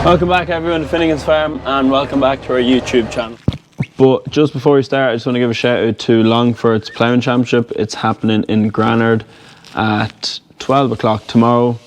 Welcome back everyone to Finnegan's Farm, and welcome back to our YouTube channel. But just before we start, I just want to give a shout out to Longfords Ploughing Championship. It's happening in Granard at 12 o'clock tomorrow,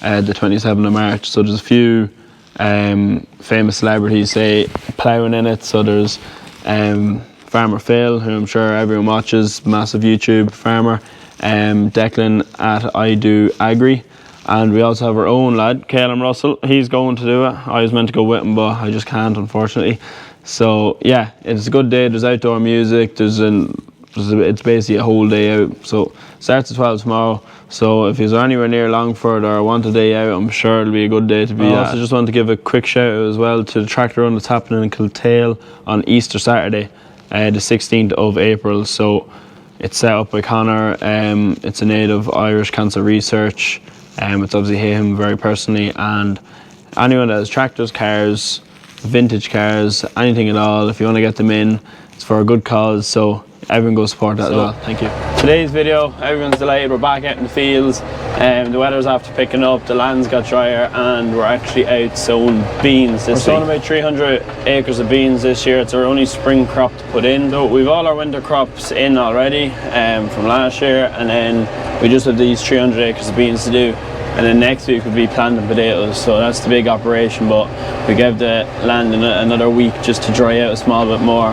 the 27th of March. So there's a few famous celebrities say ploughing in it. So there's Farmer Phil, who I'm sure everyone watches, massive YouTube farmer, Declan at I Do Agri. And we also have our own lad, Cathal Russell. He's going to do it. I was meant to go with him, but I just can't, unfortunately. So yeah, it's a good day. There's outdoor music. It's basically a whole day out. So it starts at 12 tomorrow. So if you're anywhere near Longford or want a day out, I'm sure it'll be a good day to be at. I also just want to give a quick shout out as well to the tractor run that's happening in Kitale on Easter Saturday, the 16th of April. So it's set up by Connor. It's a native Irish cancer research. It's obviously him very personally, and anyone that has tractors, cars, vintage cars, anything at all, if you want to get them in, it's for a good cause, so everyone go support that as well. Thank you. Today's video, everyone's delighted, we're back out in the fields, the weather's after picking up, the land's got drier, and we're actually out sowing beans this week. We're sowing about 300 acres of beans this year. It's our only spring crop to put in. So we've all our winter crops in already from last year, and then we just have these 300 acres of beans to do. And then next week we'll be planting potatoes, so that's the big operation. But we gave the land another week just to dry out a small bit more,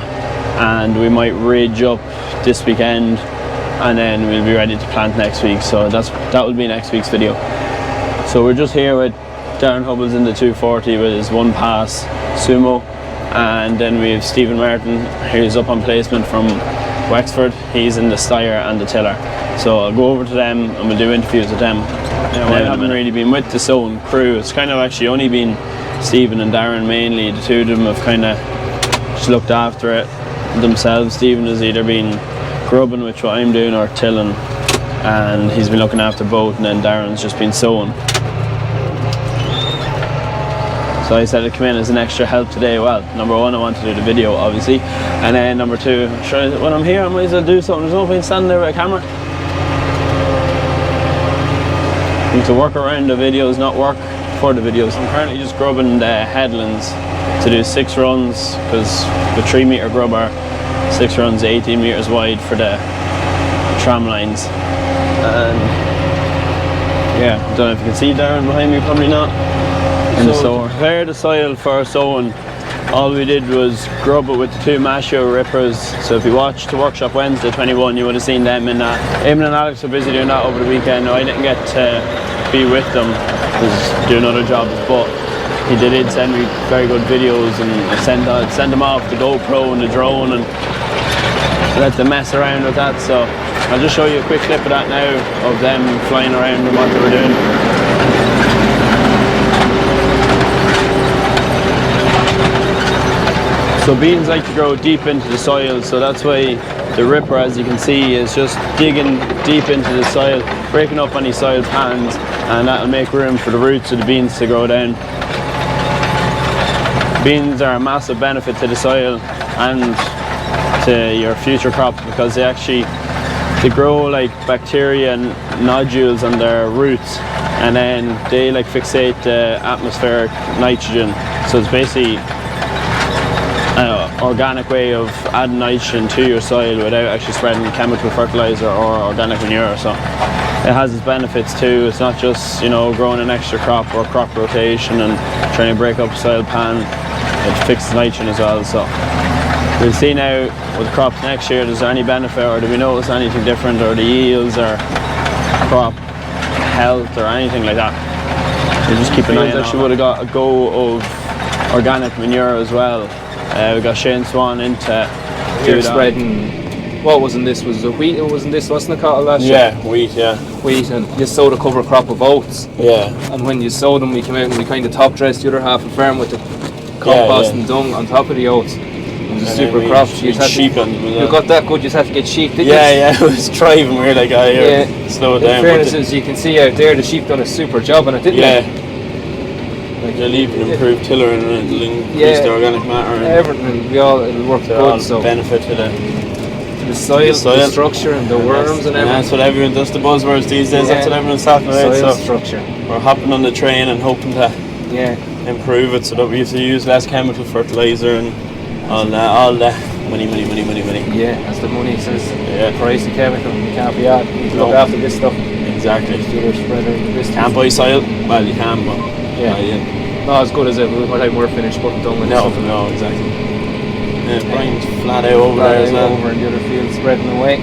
and we might ridge up this weekend, and then we'll be ready to plant next week. So that will be next week's video. So we're just here with Darren Hubble's in the 240 with his one pass Sumo, and then we have Stephen Martin, who's up on placement from Wexford. He's in the Steyr and the Tiller. So I'll go over to them and we'll do interviews with them. I haven't really been with the sowing crew. It's kind of actually only been Stephen and Darren mainly. The two of them have kind of just looked after it themselves. Stephen has either been grubbing, which what I'm doing, or tilling, and he's been looking after both, and then Darren's just been sowing. So I said I'd come in as an extra help today. Well, number one, I want to do the video obviously, and then number two, when I'm here I might as well do something. There's no point standing there with a camera. To work around the videos, not work for the videos. I'm currently just grubbing the headlands to do 6 runs, because the 3 metre grubber, 6 runs 18 metres wide for the tram lines. And yeah, I don't know if you can see Darren behind me, probably not. And so to prepare the soil for sowing, all we did was grub it with the 2 Mashio rippers. So if you watched the workshop Wednesday 21, you would have seen them in that. Eamon and Alex were busy doing that over the weekend. No, I didn't get to be with them because doing other jobs, but they did send me very good videos, and I sent them off the GoPro and the drone and let them mess around with that. So I'll just show you a quick clip of that now, of them flying around and what they were doing. So beans like to grow deep into the soil, so that's why the ripper, as you can see, is just digging deep into the soil, breaking up any soil pans, and that'll make room for the roots of the beans to grow down. Beans are a massive benefit to the soil and to your future crops, because they grow like bacteria and nodules on their roots, and then they like fixate the atmospheric nitrogen. So it's basically an organic way of adding nitrogen to your soil without actually spreading chemical fertilizer or organic manure. So it has its benefits too. It's not just, you know, growing an extra crop or crop rotation and trying to break up a soil pan. It fixes nitrogen as well. So we'll see now with crops next year, is there any benefit, or do we notice anything different, or the yields or crop health or anything like that. We'll just keep an eye on it. Actually would have got a go of organic manure as well. We got Shane Swan in to do that. Spreading what wasn't this? Was it wheat? Wasn't this? Wasn't the Cathal last year? Yeah, wheat. Yeah. Wheat, and you sowed a cover crop of oats. Yeah. And when you sowed them, we came out and we kind of top dressed the other half of the farm with the compost and dung on top of the oats. It was a super crop. You got that good. You just had to get sheep. Didn't you? Yeah. It was driving. We were like, slow it down. In fairness, as you can see out there, the sheep done a super job on it, didn't they? Like they'll even improve tiller and it'll increase the organic matter. And everything. It'll work good. So benefit to the soil, the structure, and the worms and everything. That's what everyone does. The buzzwords these days. That's what everyone's talking about. Soil structure. We're hopping on the train and hoping to improve it so that we have to use less chemical fertilizer and all that money. Yeah, as the money says. Yeah. Price of chemical. You can't be at. You need to look after this stuff. Exactly. This can't buy soil. Well, you can, but not as good as it. By the time we're finished putting dung in. No, exactly. Yeah, Brian's flat out over there as well. Over in the other field, spreading away.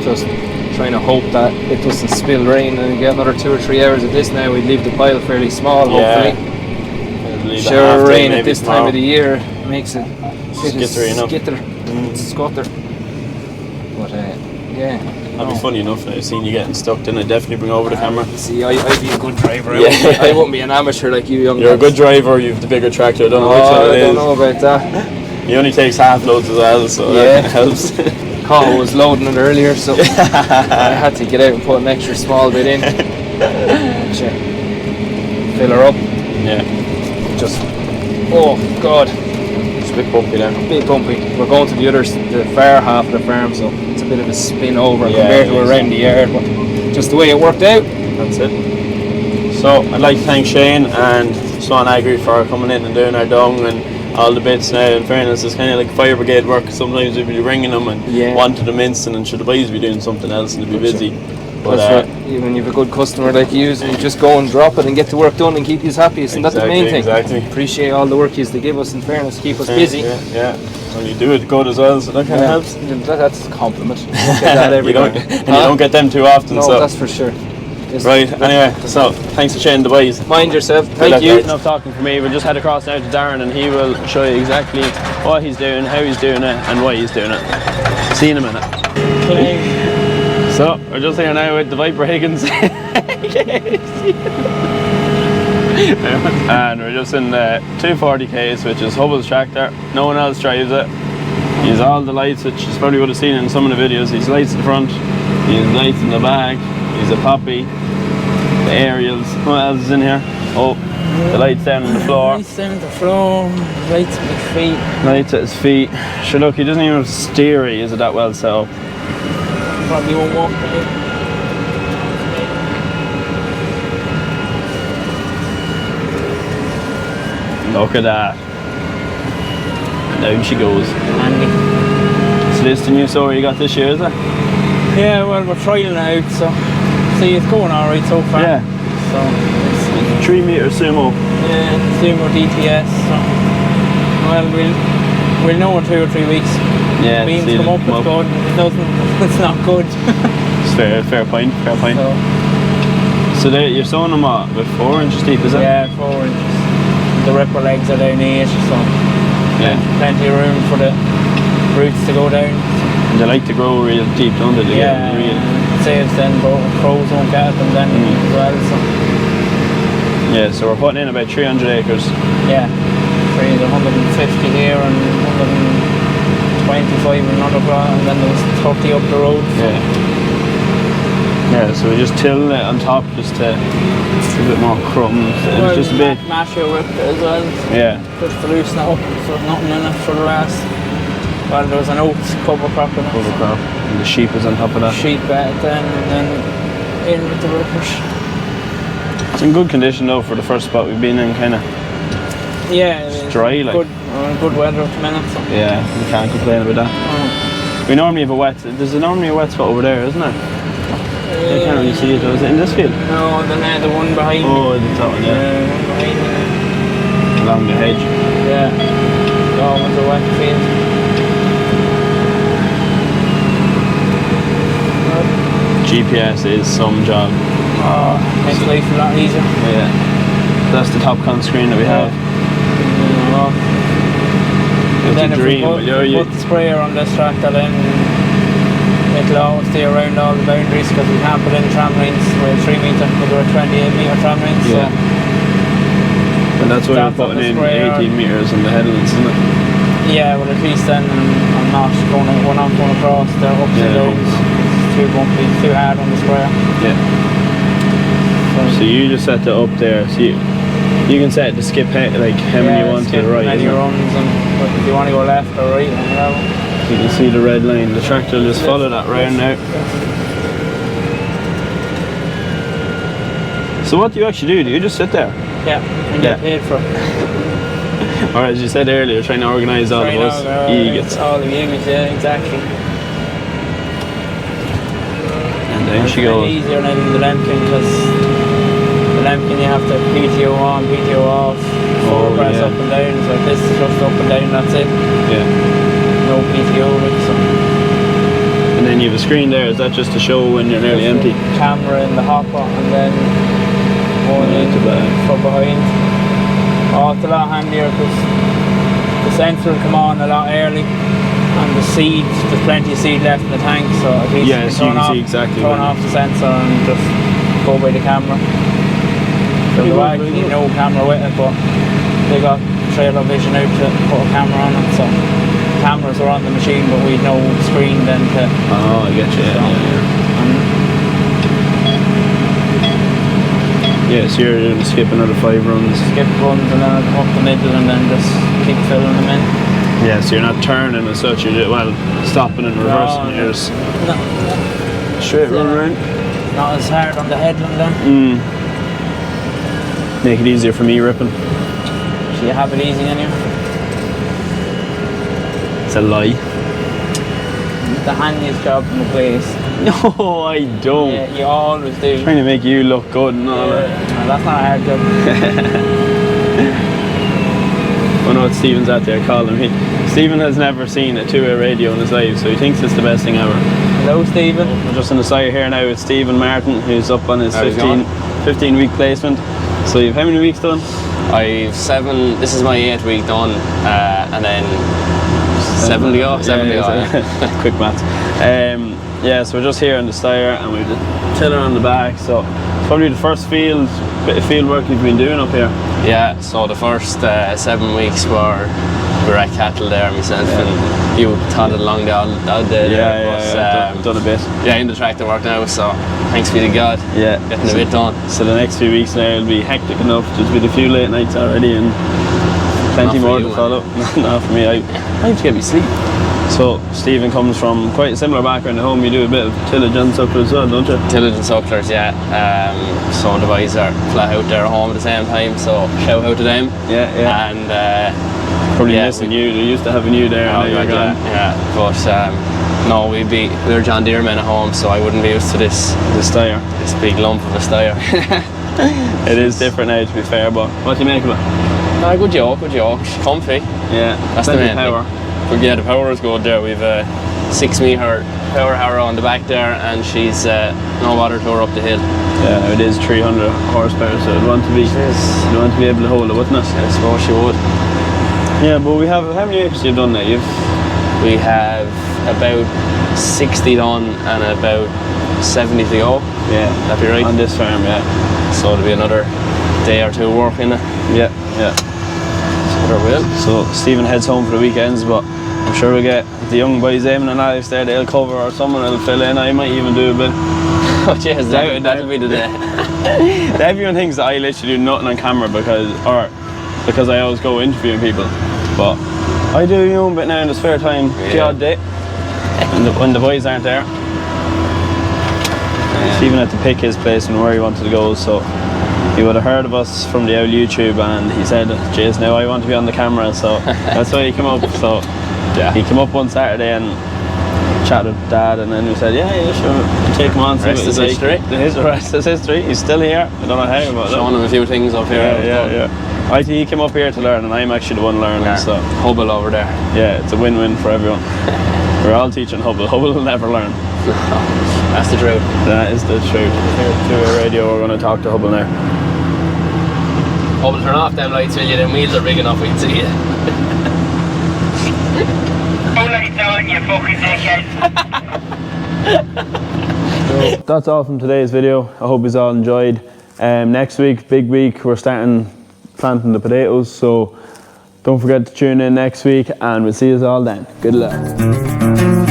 Just trying to hope that it doesn't spill rain and we get another 2 or 3 hours of this now. We'd leave the pile fairly small, hopefully. Shower of rain at this time of the year makes it skitter. But that'd be funny enough. I've seen you getting stuck, then I'd definitely bring over the camera. See, I'd be a good driver. I wouldn't be an amateur like you young You're a good driver, you've the bigger tractor. I don't know which one it is. I don't know about that. He only takes half loads as well, so that helps. Cathal was loading it earlier, so I had to get out and put an extra small bit in. Fill her up. Yeah. Just, oh God. It's a bit bumpy now. Bit bumpy. We're going to the far half of the farm, so it's a bit of a spin over compared to around the yard, but just the way it worked out. That's it. So I'd like to thank Shane and Swan Agri for coming in and doing our dung and all the bits now. In fairness, it's kind of like fire brigade work. Sometimes we'd be ringing them and wanting them instant, and should the boys be doing something else and they'd be busy. But when you have a good customer like you, you just go and drop it and get the work done and keep you happy. Isn't that the main thing? Exactly. Appreciate all the work they give us. In fairness, keep us busy. Yeah. And you do it good as well, so that kind of helps. That's a compliment. You don't get that every day. You don't get them too often. No, that's for sure. Right, anyway, so thanks for sharing the boys. Mind yourself. Thank you. Enough talking for me. We'll just head across now to Darren and he will show you exactly what he's doing, how he's doing it and why he's doing it. See you in a minute. So, we're just here now with the Viper Higgins. And we're just in the 240 case, which is Hubble's tractor. No one else drives it. He's all the lights, which you probably would have seen in some of the videos. He's lights in the front, he's lights in the back, he's a poppy, the aerials. What else is in here? Oh, the lights down on the floor. Lights down on the floor, lights at his feet. Lights at his feet. Sure, look, he doesn't even have steery, is it that well set up? Probably won't walk with it. Look at that. Down she goes. Handy. So this is the new sower you got this year, is it? Yeah, well, we're trialing it out, so see, it's going alright so far. Yeah. So it's 3 metre Sumo. Yeah, Sumo DTS. So, well, we'll know in 2 or 3 weeks. Yeah. Beans come up, it's good. If it doesn't, it's not good. It's fair point. So you're sowing them what, about 4 inches deep, is it? Yeah, 4 inches. The ripper legs are down 8, so plenty of room for the roots to go down. And they like to grow real deep, don't they? It saves then crows won't get at them then as well. So. Yeah, so we're putting in about 300 acres. Yeah, 150 here and 125 in another plot, and then there's 30 up the road. Yeah, so we just till it on top just to a bit more crumbs. Well, just a bit. Mash it with it as well. Yeah. Just to loosen it up, so there's nothing in it for the last. Well, there was an oats cover crop in it. Cover crop. And the sheep is on top of that. Sheep bed then, and then in with the rippers. It's in good condition though for the first spot we've been in, kind of. Yeah, it's dry, like. Good weather at the minute. So. Yeah, we can't complain about that. We normally have a wet. There's normally a wet spot over there, isn't there? I can't really see it though. Is it in this field? No, the one behind. Oh, the top one, yeah. One behind me. Along the hedge. Yeah. Oh, it's a wet field. GPS is some job. Oh, makes life a lot easier. Yeah. That's the top con screen that we have. Then if dream, we put the sprayer on this tractor, then it'll always stay around all the boundaries because we can't put in tramlines. We're 3 metre, but we're 28 metre tramlines. Yeah. So And that's why we're That's on putting the in sprayer. 18 metres on the headlands, isn't it? yeah, well at least then we're not going across the ups and Yeah. downs. It's too bumpy, too hard on the sprayer. Yeah. So you just set it up there. So you can set it to skip like how many you want to the right. Many isn't it? runs, and but if you want to go left or right, whatever. You can see the red line. The tractor will just follow that round now. So what do you actually do? Do you just sit there? Yeah, and get paid for it. Or as you said earlier, trying to organise all of us idiots. All the idiots, yeah, exactly. And then she It's goes. easier now than the lambkin because the lambkin you have to PTO on, PTO off, forward press yeah. up and down. So this is just up and down, that's it. Yeah. No PTO, like so. And then you have a screen there. Is that just to show when you're nearly empty? Camera in the hopper and then one Yeah, in to the- for behind. Oh, it's a lot handier because the sensor will come on a lot early and the seed, there's plenty of seed left in the tank, so at least Yeah, so you turn can off, see exactly turn when- off the sensor and just go by the camera. So Pretty the good, wagon, pretty you good. no camera with it, but they got trailer vision out to put a camera on it, so cameras are on the machine, but we'd no screen then to. Oh, I get you. Yeah, so you're going to skip another 5 runs. Skip runs and then up the middle and then just keep filling them in. Yeah, so you're not turning as such. You're stopping and reversing. No, You're just No, straight run around. not as hard on the headland then. Make it easier for me ripping. So you have it easy anyway. It's a lie. The handiest job in the place. No, I don't. Yeah, you always do. Trying to make you look good and all that. No, that's not a hard job. I know what Stephen's out there calling me. Stephen has never seen a 2-way radio in his life, so he thinks it's the best thing ever. Hello, Stephen. We're just in the side here now with Stephen Martin, who's up on his How's it 15-week placement. So you've how many weeks done? I've 7. This is my 8th week done, and then 7 to go. 7 to go. Yeah. Quick maths. Yeah, so we're just here in the Steyr and we've the tiller on the back. So it's probably the first bit of field work you've been doing up here. Yeah. So the first 7 weeks we're at Cathal there myself, and you toddled along the odd day there. Done a bit. Yeah, in the tractor work now. So thanks be to God. Yeah, Getting a bit done. So the next few weeks now will be hectic enough. There's been a few late nights already and plenty Not for more you, to follow. Not for me. I have to get me sleep. So Stephen comes from quite a similar background at home. You do a bit of tillage and suckler as well, don't you? Tillage and sucklers, yeah. So the boys are flat out there at home at the same time. So shout out to them. Yeah, yeah. And Probably yeah, missing you. They used to having you there. Oh, and now you're God, gone. yeah. But no, we're John Deere men at home, so I wouldn't be used to this The Steyr. big lump of a Steyr. It is different now, to be fair. But what do you make of it? Good yoke, comfy. Yeah, That's the plenty main of power. thing. But yeah, the power is good there. We've a 6 metre power harrow on the back there, and she's no bother to her up the hill. Yeah, it is 300 horsepower, so I'd want to be able to hold it, wouldn't it? I suppose she would. Yeah, but we have how many acres you've done now? We have about 60 done and about 70 to go. Yeah, That'd be right. on this farm, yeah. So there'll be another day or two work in it. Yeah, yeah. So there will. So Stephen heads home for the weekends, but I'm sure we'll get the young boys, Eamon and Alex there, they'll cover or someone will fill in. I might even do a bit. Oh yes, that'll be the day. Everyone thinks that I literally do nothing on camera because I always go interviewing people, but I do my own bit now in the spare time, the odd day, when the boys aren't there. Stephen had to pick his place and where he wanted to go, so he would have heard of us from the old YouTube, and he said, "Jeez, now I want to be on the camera," so that's why he came up. So Yeah. he came up one Saturday and chatted with Dad, and then we said, yeah, sure, take him on. See Rest what is he's like. history. The rest is history. He's still here. I don't know how, but Showing him a few things up here. yeah. I think he came up here to learn, and I'm actually the one learning. Yeah. So Hubble over there. yeah, it's a win-win for everyone. We're all teaching Hubble. Hubble will never learn. That's the truth. That is the truth. Here to a radio, we're going to talk to Hubble now. Hubble, turn off them lights, will you? Them wheels are big enough we can see you. All lights on, you fucking dickhead. So that's all from today's video. I hope you all enjoyed. Next week, big week, we're starting planting the potatoes, so don't forget to tune in next week, and we'll see you all then. Good luck.